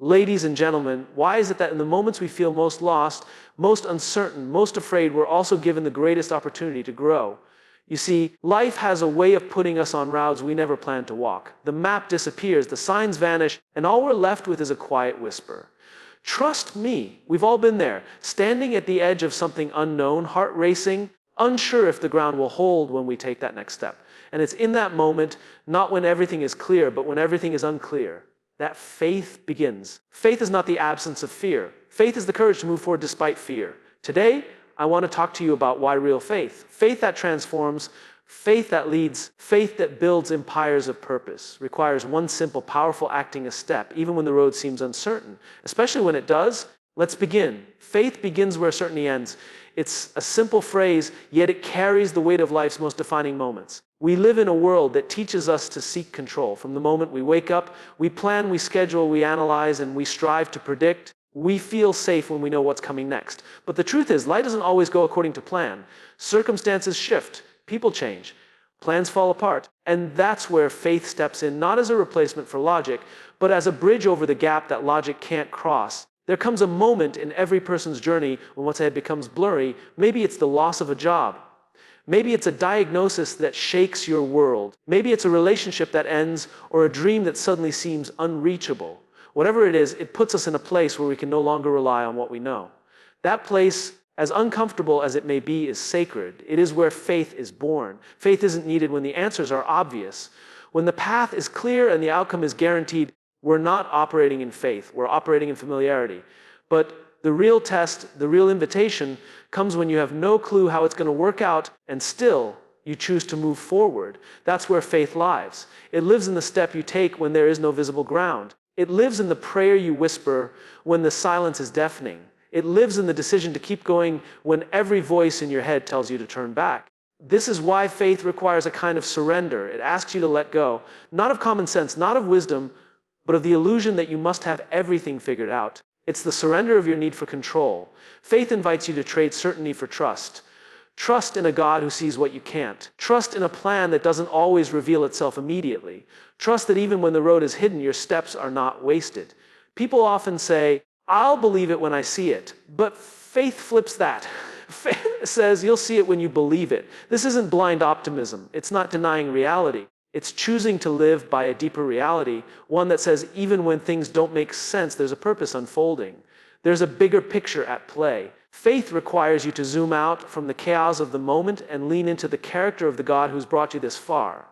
Ladies and gentlemen, why is it that in the moments we feel most lost, most uncertain, most afraid, we're also given the greatest opportunity to grow? You see, life has a way of putting us on routes we never planned to walk. The map disappears, the signs vanish, and all we're left with is a quiet whisper. Trust me, we've all been there, standing at the edge of something unknown, heart racing, unsure if the ground will hold when we take that next step. And it's in that moment, not when everything is clear, but when everything is unclear, that faith begins. Faith is not the absence of fear. Faith is the courage to move forward despite fear. Today, I want to talk to you about why real faith. Faith that transforms, faith that leads, faith that builds empires of purpose, requires one simple, powerful acting a step, even when the road seems uncertain. Especially when it does, let's begin. Faith begins where certainty ends. It's a simple phrase, yet it carries the weight of life's most defining moments. We live in a world that teaches us to seek control. From the moment we wake up, we plan, we schedule, we analyze, and we strive to predict. We feel safe when we know what's coming next. But the truth is, life doesn't always go according to plan. Circumstances shift, people change, plans fall apart. And that's where faith steps in, not as a replacement for logic, but as a bridge over the gap that logic can't cross. There comes a moment in every person's journey when what's ahead becomes blurry. Maybe it's the loss of a job. Maybe it's a diagnosis that shakes your world. Maybe it's a relationship that ends or a dream that suddenly seems unreachable. Whatever it is, it puts us in a place where we can no longer rely on what we know. That place, as uncomfortable as it may be, is sacred. It is where faith is born. Faith isn't needed when the answers are obvious. When the path is clear and the outcome is guaranteed, we're not operating in faith. We're operating in familiarity. But the real test, the real invitation, comes when you have no clue how it's going to work out, and still you choose to move forward. That's where faith lies. It lives in the step you take when there is no visible ground. It lives in the prayer you whisper when the silence is deafening. It lives in the decision to keep going when every voice in your head tells you to turn back. This is why faith requires a kind of surrender. It asks you to let go, not of common sense, not of wisdom, but of the illusion that you must have everything figured out. It's the surrender of your need for control. Faith invites you to trade certainty for trust. Trust in a God who sees what you can't. Trust in a plan that doesn't always reveal itself immediately. Trust that even when the road is hidden, your steps are not wasted. People often say, I'll believe it when I see it. But faith flips that. Faith says you'll see it when you believe it. This isn't blind optimism. It's not denying reality. It's choosing to live by a deeper reality, one that says even when things don't make sense, there's a purpose unfolding. There's a bigger picture at play. Faith requires you to zoom out from the chaos of the moment and lean into the character of the God who's brought you this far.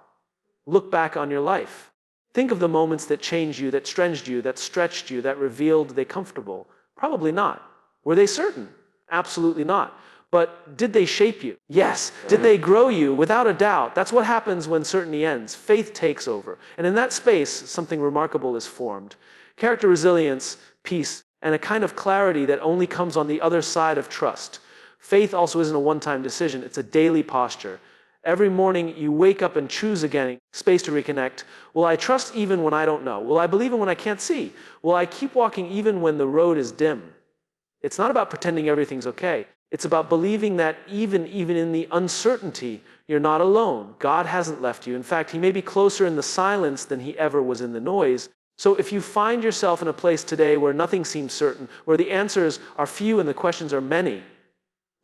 Look back on your life. Think of the moments that changed you, that stretched you, that revealed they comfortable. Probably not. Were they certain? Absolutely not. But did they shape you? Yes. Did they grow you? Without a doubt. That's what happens when certainty ends. Faith takes over. And in that space, something remarkable is formed. Character resilience, peace, and a kind of clarity that only comes on the other side of trust. Faith also isn't a one-time decision. It's a daily posture. Every morning you wake up and choose again, space to reconnect. Will I trust even when I don't know? Will I believe even when I can't see? Will I keep walking even when the road is dim? It's not about pretending everything's okay. It's about believing that even in the uncertainty, you're not alone. God hasn't left you. In fact, He may be closer in the silence than He ever was in the noise. So if you find yourself in a place today where nothing seems certain, where the answers are few and the questions are many,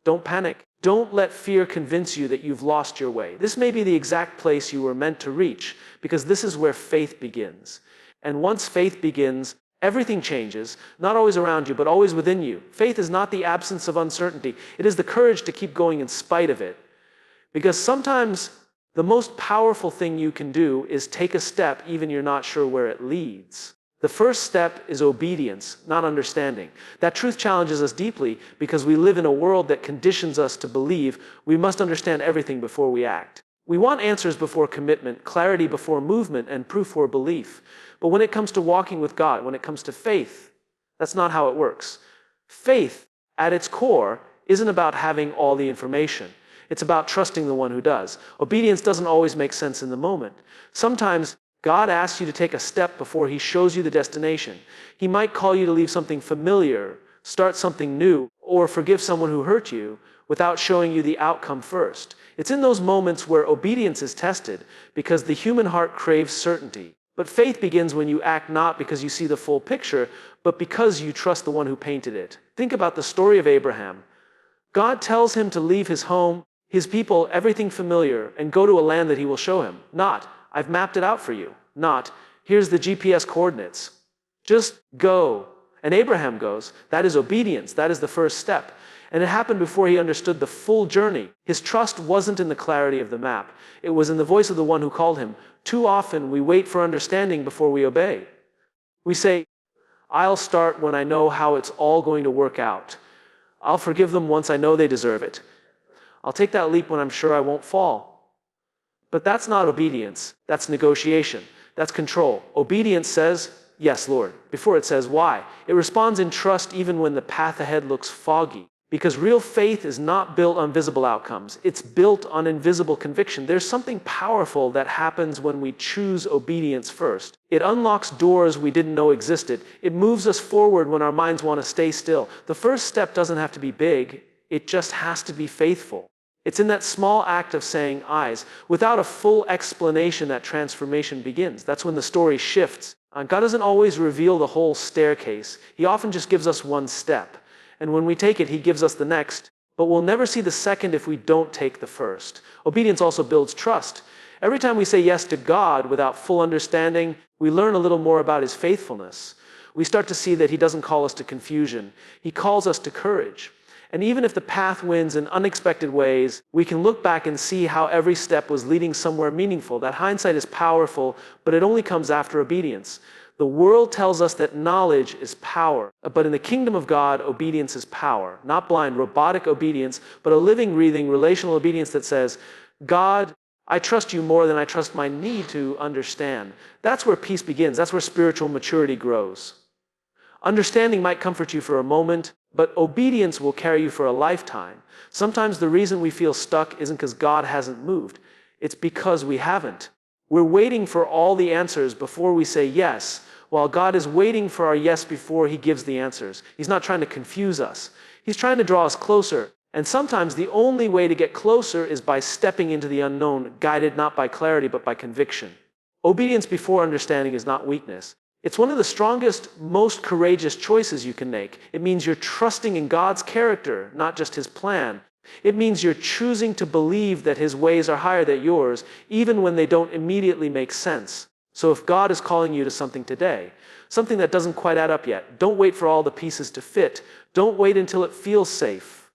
don't panic. Don't let fear convince you that you've lost your way. This may be the exact place you were meant to reach, because this is where faith begins. And once faith begins, everything changes, not always around you, but always within you. Faith is not the absence of uncertainty. It is the courage to keep going in spite of it. Because sometimes the most powerful thing you can do is take a step even you're not sure where it leads. The first step is obedience, not understanding. That truth challenges us deeply because we live in a world that conditions us to believe we must understand everything before we act. We want answers before commitment, clarity before movement, and proof for belief. But when it comes to walking with God, when it comes to faith, that's not how it works. Faith, at its core, isn't about having all the information. It's about trusting the one who does. Obedience doesn't always make sense in the moment. Sometimes God asks you to take a step before He shows you the destination. He might call you to leave something familiar, start something new, or forgive someone who hurt you without showing you the outcome first. It's in those moments where obedience is tested because the human heart craves certainty. But faith begins when you act not because you see the full picture, but because you trust the one who painted it. Think about the story of Abraham. God tells him to leave his home, his people, everything familiar, and go to a land that he will show him. Not, I've mapped it out for you. Not, here's the GPS coordinates. Just go. And Abraham goes. That is obedience. That is the first step. And it happened before he understood the full journey. His trust wasn't in the clarity of the map. It was in the voice of the one who called him. Too often we wait for understanding before we obey. We say, I'll start when I know how it's all going to work out. I'll forgive them once I know they deserve it. I'll take that leap when I'm sure I won't fall. But that's not obedience. That's negotiation. That's control. Obedience says, yes, Lord, before it says why. It responds in trust even when the path ahead looks foggy. Because real faith is not built on visible outcomes. It's built on invisible conviction. There's something powerful that happens when we choose obedience first. It unlocks doors we didn't know existed. It moves us forward when our minds want to stay still. The first step doesn't have to be big. It just has to be faithful. It's in that small act of saying eyes. Without a full explanation, that transformation begins. That's when the story shifts. God doesn't always reveal the whole staircase. He often just gives us one step. And when we take it, he gives us the next. But we'll never see the second if we don't take the first. Obedience also builds trust. Every time we say yes to God without full understanding, we learn a little more about his faithfulness. We start to see that he doesn't call us to confusion. He calls us to courage. And even if the path wins in unexpected ways, we can look back and see how every step was leading somewhere meaningful. That hindsight is powerful, but it only comes after obedience. The world tells us that knowledge is power, but in the kingdom of God, obedience is power. Not blind, robotic obedience, but a living, breathing, relational obedience that says, God, I trust you more than I trust my need to understand. That's where peace begins. That's where spiritual maturity grows. Understanding might comfort you for a moment, but obedience will carry you for a lifetime. Sometimes the reason we feel stuck isn't because God hasn't moved. It's because we haven't. We're waiting for all the answers before we say yes, while God is waiting for our yes before he gives the answers. He's not trying to confuse us. He's trying to draw us closer. And sometimes the only way to get closer is by stepping into the unknown, guided not by clarity but by conviction. Obedience before understanding is not weakness. It's one of the strongest, most courageous choices you can make. It means you're trusting in God's character, not just his plan. It means you're choosing to believe that his ways are higher than yours, even when they don't immediately make sense. So if God is calling you to something today, something that doesn't quite add up yet, don't wait for all the pieces to fit. Don't wait until it feels safe.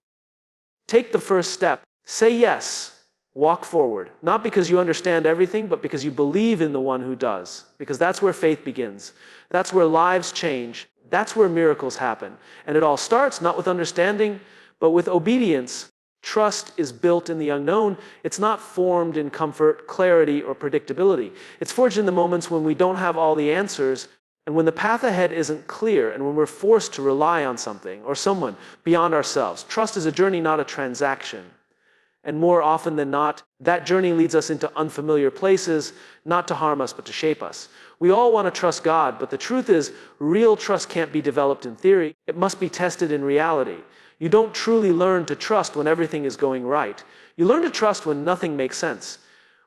Take the first step. Say yes. Walk forward. Not because you understand everything, but because you believe in the one who does. Because that's where faith begins. That's where lives change. That's where miracles happen. And it all starts not with understanding, but with obedience. Trust is built in the unknown. It's not formed in comfort, clarity, or predictability. It's forged in the moments when we don't have all the answers, and when the path ahead isn't clear, and when we're forced to rely on something or someone beyond ourselves. Trust is a journey, not a transaction. And more often than not, that journey leads us into unfamiliar places, not to harm us, but to shape us. We all want to trust God, but the truth is, real trust can't be developed in theory. It must be tested in reality. You don't truly learn to trust when everything is going right. You learn to trust when nothing makes sense,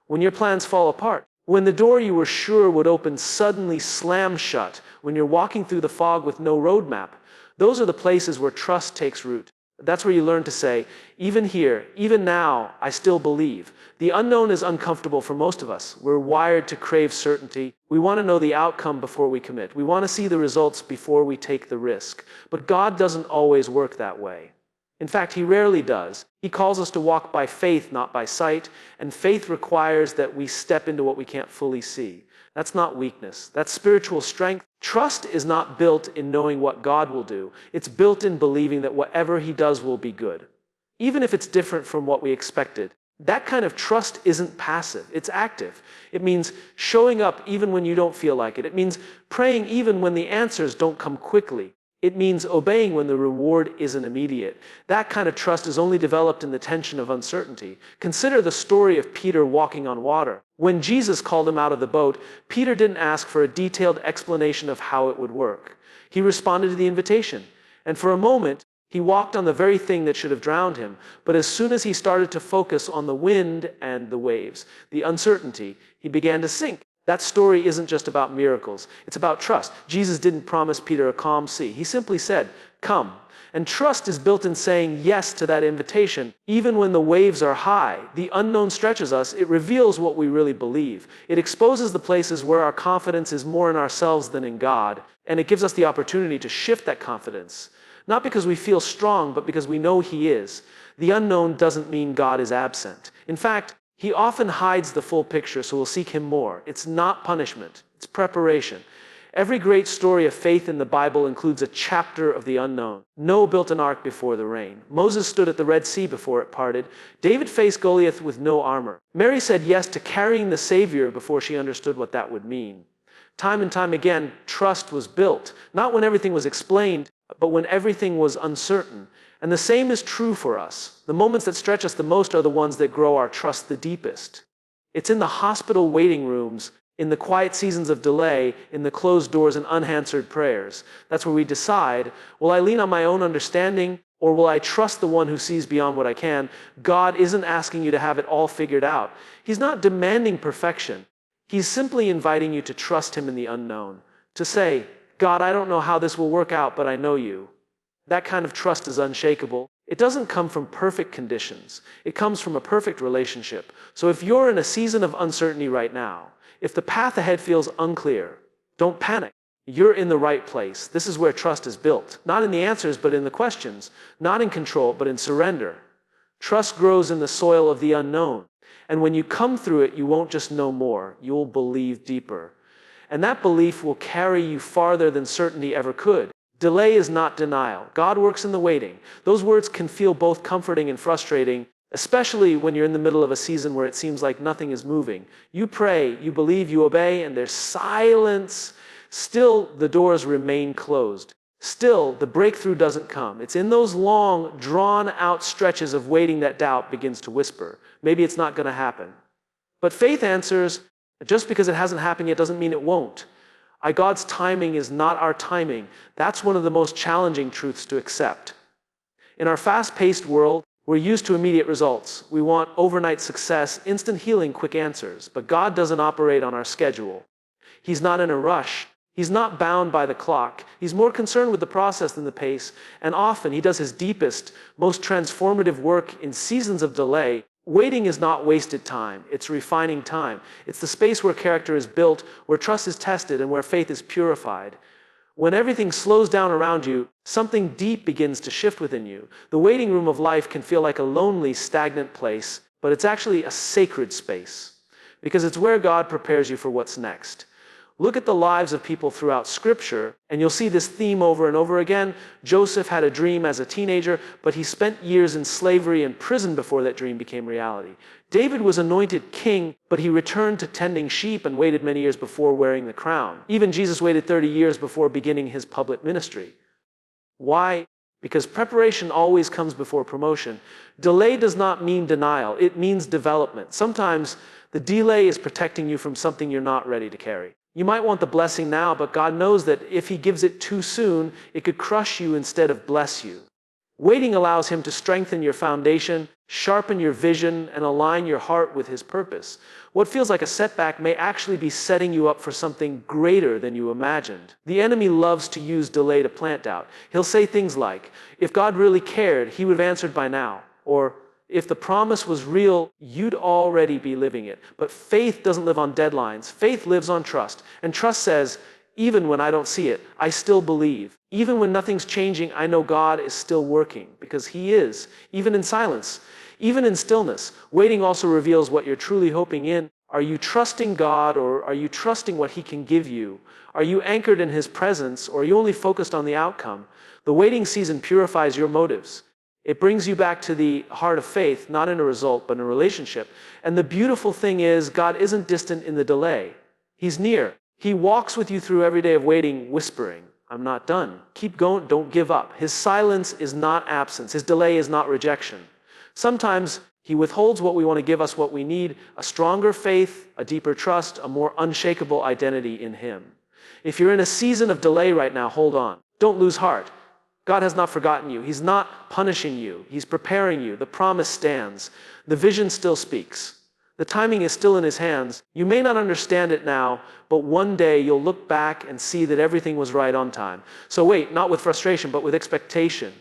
when your plans fall apart, when the door you were sure would open suddenly slams shut, when you're walking through the fog with no roadmap. Those are the places where trust takes root. That's where you learn to say, even here, even now, I still believe. The unknown is uncomfortable for most of us. We're wired to crave certainty. We want to know the outcome before we commit. We want to see the results before we take the risk. But God doesn't always work that way. In fact, he rarely does. He calls us to walk by faith, not by sight. And faith requires that we step into what we can't fully see. That's not weakness. That's spiritual strength. Trust is not built in knowing what God will do. It's built in believing that whatever he does will be good, even if it's different from what we expected. That kind of trust isn't passive. It's active. It means showing up even when you don't feel like it. It means praying even when the answers don't come quickly. It means obeying when the reward isn't immediate. That kind of trust is only developed in the tension of uncertainty. Consider the story of Peter walking on water. When Jesus called him out of the boat, Peter didn't ask for a detailed explanation of how it would work. He responded to the invitation. And for a moment, he walked on the very thing that should have drowned him. But as soon as he started to focus on the wind and the waves, the uncertainty, he began to sink. That story isn't just about miracles. It's about trust. Jesus didn't promise Peter a calm sea. He simply said, "Come." And trust is built in saying yes to that invitation. Even when the waves are high, the unknown stretches us. It reveals what we really believe. It exposes the places where our confidence is more in ourselves than in God. And it gives us the opportunity to shift that confidence. Not because we feel strong, but because we know He is. The unknown doesn't mean God is absent. In fact, He often hides the full picture, so we'll seek Him more. It's not punishment, it's preparation. Every great story of faith in the Bible includes a chapter of the unknown. Noah built an ark before the rain. Moses stood at the Red Sea before it parted. David faced Goliath with no armor. Mary said yes to carrying the Savior before she understood what that would mean. Time and time again, trust was built, not when everything was explained, but when everything was uncertain. And the same is true for us. The moments that stretch us the most are the ones that grow our trust the deepest. It's in the hospital waiting rooms, in the quiet seasons of delay, in the closed doors and unanswered prayers. That's where we decide, will I lean on my own understanding, or will I trust the one who sees beyond what I can? God isn't asking you to have it all figured out. He's not demanding perfection. He's simply inviting you to trust Him in the unknown. To say, God, I don't know how this will work out, but I know You. That kind of trust is unshakable. It doesn't come from perfect conditions. It comes from a perfect relationship. So if you're in a season of uncertainty right now, if the path ahead feels unclear, don't panic. You're in the right place. This is where trust is built. Not in the answers, but in the questions. Not in control, but in surrender. Trust grows in the soil of the unknown. And when you come through it, you won't just know more. You'll believe deeper. And that belief will carry you farther than certainty ever could. Delay is not denial. God works in the waiting. Those words can feel both comforting and frustrating, especially when you're in the middle of a season where it seems like nothing is moving. You pray, you believe, you obey, and there's silence. Still, the doors remain closed. Still, the breakthrough doesn't come. It's in those long, drawn-out stretches of waiting that doubt begins to whisper. Maybe it's not going to happen. But faith answers, just because it hasn't happened yet doesn't mean it won't. God's timing is not our timing. That's one of the most challenging truths to accept. In our fast-paced world, we're used to immediate results. We want overnight success, instant healing, quick answers. But God doesn't operate on our schedule. He's not in a rush. He's not bound by the clock. He's more concerned with the process than the pace. And often, He does His deepest, most transformative work in seasons of delay. Waiting is not wasted time. It's refining time. It's the space where character is built, where trust is tested, and where faith is purified. When everything slows down around you, something deep begins to shift within you. The waiting room of life can feel like a lonely, stagnant place, but it's actually a sacred space, because it's where God prepares you for what's next. Look at the lives of people throughout Scripture, and you'll see this theme over and over again. Joseph had a dream as a teenager, but he spent years in slavery and prison before that dream became reality. David was anointed king, but he returned to tending sheep and waited many years before wearing the crown. Even Jesus waited 30 years before beginning His public ministry. Why? Because preparation always comes before promotion. Delay does not mean denial. It means development. Sometimes the delay is protecting you from something you're not ready to carry. You might want the blessing now, but God knows that if He gives it too soon, it could crush you instead of bless you. Waiting allows Him to strengthen your foundation, sharpen your vision, and align your heart with His purpose. What feels like a setback may actually be setting you up for something greater than you imagined. The enemy loves to use delay to plant doubt. He'll say things like, if God really cared, He would have answered by now. Or, if the promise was real, you'd already be living it. But faith doesn't live on deadlines. Faith lives on trust. And trust says, even when I don't see it, I still believe. Even when nothing's changing, I know God is still working, because He is, even in silence, even in stillness. Waiting also reveals what you're truly hoping in. Are you trusting God, or are you trusting what He can give you? Are you anchored in His presence, or are you only focused on the outcome? The waiting season purifies your motives. It brings you back to the heart of faith, not in a result, but in a relationship. And the beautiful thing is, God isn't distant in the delay. He's near. He walks with you through every day of waiting, whispering, I'm not done. Keep going, don't give up. His silence is not absence. His delay is not rejection. Sometimes He withholds what we want to give us what we need, a stronger faith, a deeper trust, a more unshakable identity in Him. If you're in a season of delay right now, hold on. Don't lose heart. God has not forgotten you. He's not punishing you. He's preparing you. The promise stands. The vision still speaks. The timing is still in his hands. You may not understand it now, but one day you'll look back and see that everything was right on time. So wait, not with frustration, but with expectation.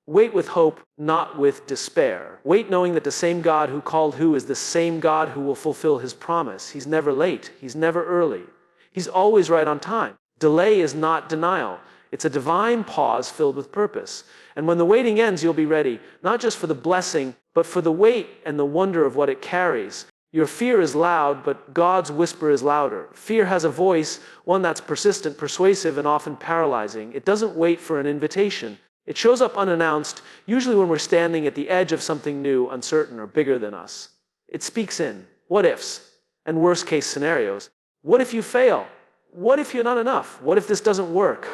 Wait with hope, not with despair. Wait knowing that the same God who called who is the same God who will fulfill his promise. He's never late. He's never early. He's always right on time. Delay is not denial. It's a divine pause filled with purpose. And when the waiting ends, you'll be ready, not just for the blessing, but for the weight and the wonder of what it carries. Your fear is loud, but God's whisper is louder. Fear has a voice, one that's persistent, persuasive, and often paralyzing. It doesn't wait for an invitation. It shows up unannounced, usually when we're standing at the edge of something new, uncertain, or bigger than us. It speaks in what ifs and worst case scenarios. What if you fail? What if you're not enough? What if this doesn't work?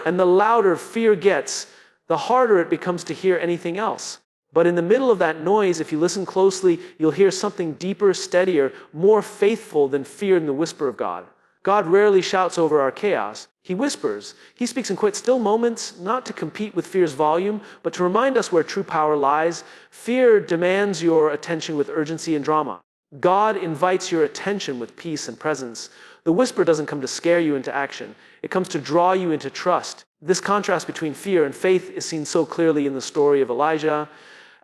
And the louder fear gets, the harder it becomes to hear anything else. But in the middle of that noise, if you listen closely, you'll hear something deeper, steadier, more faithful than fear in the whisper of God. God rarely shouts over our chaos. He whispers. He speaks in quite still moments, not to compete with fear's volume, but to remind us where true power lies. Fear demands your attention with urgency and drama. God invites your attention with peace and presence. The whisper doesn't come to scare you into action. It comes to draw you into trust. This contrast between fear and faith is seen so clearly in the story of Elijah.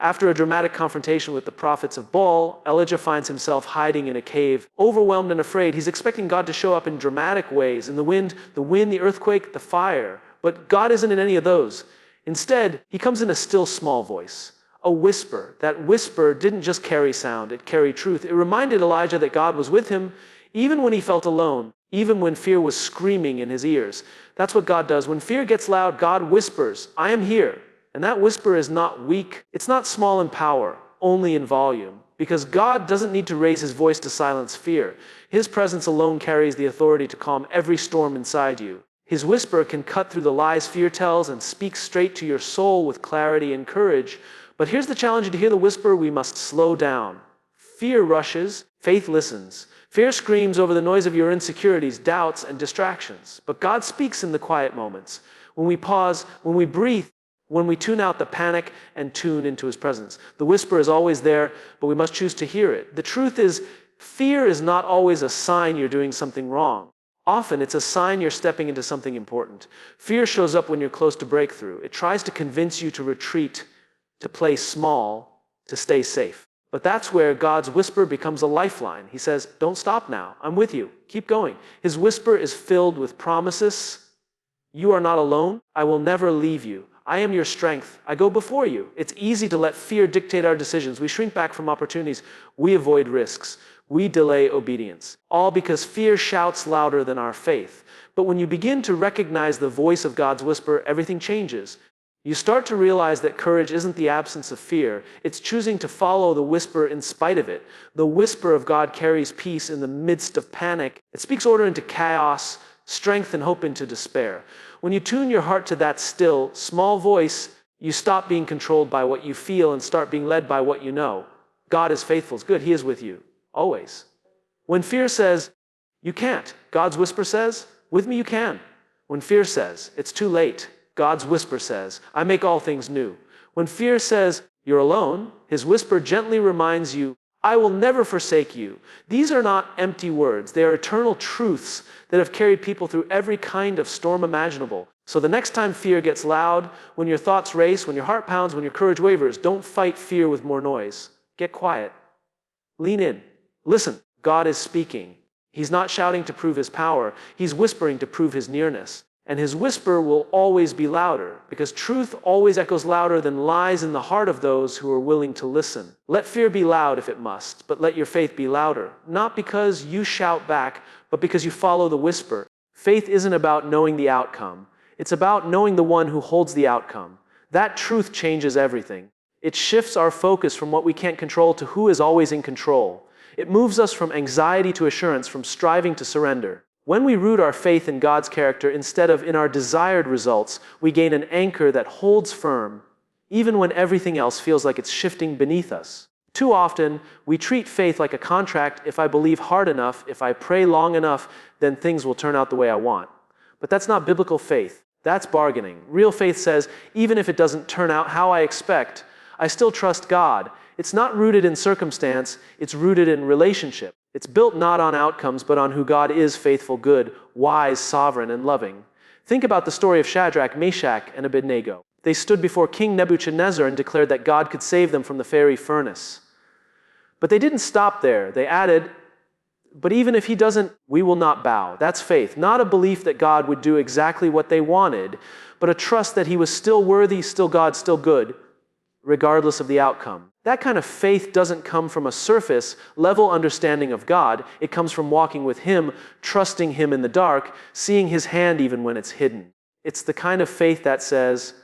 After a dramatic confrontation with the prophets of Baal, Elijah finds himself hiding in a cave, overwhelmed and afraid. He's expecting God to show up in dramatic ways, in the wind, the earthquake, the fire. But God isn't in any of those. Instead, he comes in a still small voice, a whisper. That whisper didn't just carry sound, it carried truth. It reminded Elijah that God was with him, even when he felt alone, even when fear was screaming in his ears. That's what God does. When fear gets loud, God whispers, I am here. And that whisper is not weak. It's not small in power, only in volume. Because God doesn't need to raise his voice to silence fear. His presence alone carries the authority to calm every storm inside you. His whisper can cut through the lies fear tells and speak straight to your soul with clarity and courage. But here's the challenge: to hear the whisper, we must slow down. Fear rushes, faith listens. Fear screams over the noise of your insecurities, doubts, and distractions. But God speaks in the quiet moments. When we pause, when we breathe, when we tune out the panic and tune into his presence. The whisper is always there, but we must choose to hear it. The truth is, fear is not always a sign you're doing something wrong. Often it's a sign you're stepping into something important. Fear shows up when you're close to breakthrough. It tries to convince you to retreat, to play small, to stay safe. But that's where God's whisper becomes a lifeline. He says, don't stop now. I'm with you. Keep going. His whisper is filled with promises. You are not alone. I will never leave you. I am your strength. I go before you. It's easy to let fear dictate our decisions. We shrink back from opportunities. We avoid risks. We delay obedience. All because fear shouts louder than our faith. But when you begin to recognize the voice of God's whisper, everything changes. You start to realize that courage isn't the absence of fear. It's choosing to follow the whisper in spite of it. The whisper of God carries peace in the midst of panic. It speaks order into chaos, strength and hope into despair. When you tune your heart to that still, small voice, you stop being controlled by what you feel and start being led by what you know. God is faithful, is good, he is with you, always. When fear says, you can't, God's whisper says, with me you can. When fear says, it's too late, God's whisper says, I make all things new. When fear says, you're alone, his whisper gently reminds you, I will never forsake you. These are not empty words. They are eternal truths that have carried people through every kind of storm imaginable. So the next time fear gets loud, when your thoughts race, when your heart pounds, when your courage wavers, don't fight fear with more noise. Get quiet. Lean in. Listen. God is speaking. He's not shouting to prove his power. He's whispering to prove his nearness. And his whisper will always be louder, because truth always echoes louder than lies in the heart of those who are willing to listen. Let fear be loud if it must, but let your faith be louder. Not because you shout back, but because you follow the whisper. Faith isn't about knowing the outcome. It's about knowing the one who holds the outcome. That truth changes everything. It shifts our focus from what we can't control to who is always in control. It moves us from anxiety to assurance, from striving to surrender. When we root our faith in God's character instead of in our desired results, we gain an anchor that holds firm, even when everything else feels like it's shifting beneath us. Too often, we treat faith like a contract. If I believe hard enough, if I pray long enough, then things will turn out the way I want. But that's not biblical faith. That's bargaining. Real faith says, even if it doesn't turn out how I expect, I still trust God. It's not rooted in circumstance, it's rooted in relationship. It's built not on outcomes, but on who God is: faithful, good, wise, sovereign, and loving. Think about the story of Shadrach, Meshach, and Abednego. They stood before King Nebuchadnezzar and declared that God could save them from the fiery furnace. But they didn't stop there. They added, but even if he doesn't, we will not bow. That's faith. Not a belief that God would do exactly what they wanted, but a trust that he was still worthy, still God, still good, regardless of the outcome. That kind of faith doesn't come from a surface level understanding of God. It comes from walking with him, trusting him in the dark, seeing his hand even when it's hidden. It's the kind of faith that says,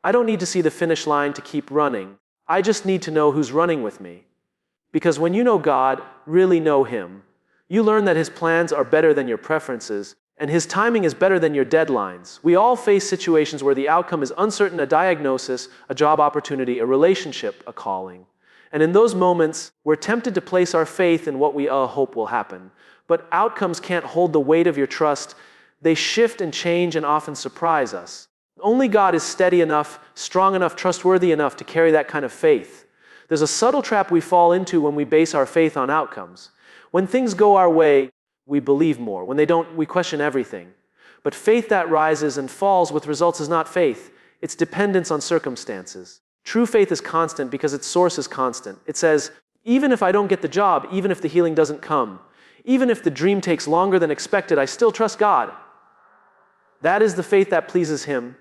I don't need to see the finish line to keep running. I just need to know who's running with me. Because when you know God, really know him, you learn that his plans are better than your preferences, and his timing is better than your deadlines. We all face situations where the outcome is uncertain: a diagnosis, a job opportunity, a relationship, a calling. And in those moments, we're tempted to place our faith in what we hope will happen. But outcomes can't hold the weight of your trust. They shift and change and often surprise us. Only God is steady enough, strong enough, trustworthy enough to carry that kind of faith. There's a subtle trap we fall into when we base our faith on outcomes. When things go our way, we believe more. When they don't, we question everything. But faith that rises and falls with results is not faith. It's dependence on circumstances. True faith is constant because its source is constant. It says, even if I don't get the job, even if the healing doesn't come, even if the dream takes longer than expected, I still trust God. That is the faith that pleases him.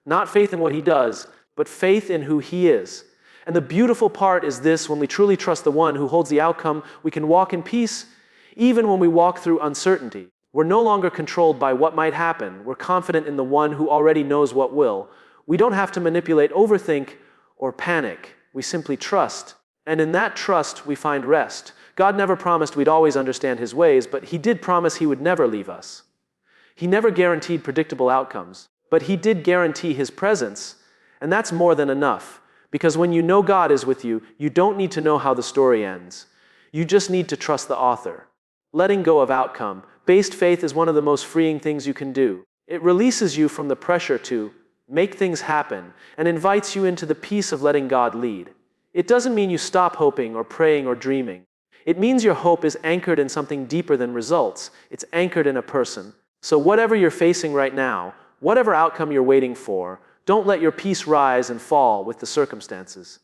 Not faith in what he does, but faith in who he is. And the beautiful part is this: when we truly trust the one who holds the outcome, we can walk in peace even when we walk through uncertainty. We're no longer controlled by what might happen. We're confident in the one who already knows what will. We don't have to manipulate, overthink, or panic. We simply trust. And in that trust, we find rest. God never promised we'd always understand his ways, but he did promise he would never leave us. He never guaranteed predictable outcomes, but he did guarantee his presence. And that's more than enough. Because when you know God is with you, you don't need to know how the story ends. You just need to trust the author. Letting go of outcome-based faith is one of the most freeing things you can do. It releases you from the pressure to make things happen and invites you into the peace of letting God lead. It doesn't mean you stop hoping or praying or dreaming. It means your hope is anchored in something deeper than results. It's anchored in a person. So whatever you're facing right now, whatever outcome you're waiting for, don't let your peace rise and fall with the circumstances.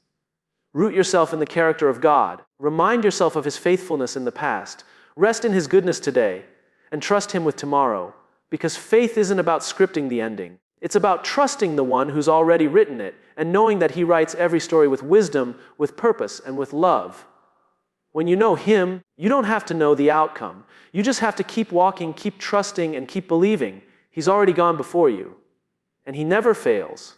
Root yourself in the character of God. Remind yourself of his faithfulness in the past. Rest in his goodness today, and trust him with tomorrow. Because faith isn't about scripting the ending. It's about trusting the one who's already written it, and knowing that he writes every story with wisdom, with purpose, and with love. When you know him, you don't have to know the outcome. You just have to keep walking, keep trusting, and keep believing. He's already gone before you. And he never fails.